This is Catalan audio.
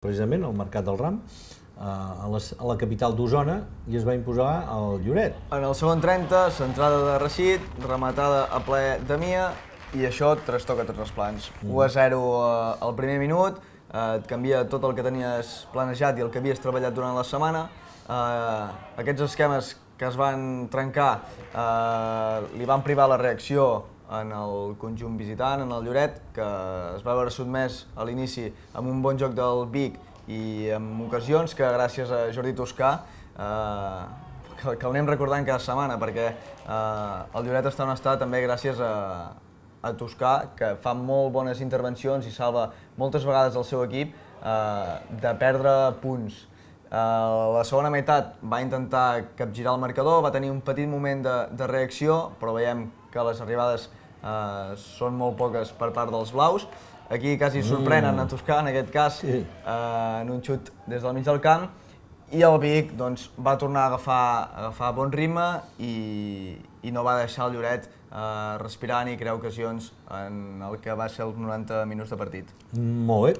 precisament, al Mercat del Ram, a la capital d'Osona, i es va imposar el Lloret. En el segon 30, centrada de Reixit, rematada a ple de Mia, i això trastoca tots els plans. 1-0 al primer minut, et canvia tot el que tenies planejat i el que havies treballat durant la setmana. Aquests esquemes que es van trencar li van privar la reacció en el conjunt visitant, en el Lloret, que es va veure sotmès a l'inici amb un bon joc del Vic i amb ocasions que gràcies a Jordi Toscà, que ho anem recordant cada setmana, perquè el Lloret està on està també gràcies a Toscà, que fa molt bones intervencions i salva moltes vegades el seu equip de perdre punts. La segona meitat va intentar capgirar el marcador, va tenir un petit moment de reacció, però veiem que les arribades són molt poques per part dels blaus. Aquí quasi sorprenen a Toscà, en aquest cas, en un xut des del mig del camp, i el Vic va tornar a agafar bon ritme i no va deixar el Lloret respirar ni crear ocasions en el que va ser els 90 minuts de partit. Molt bé.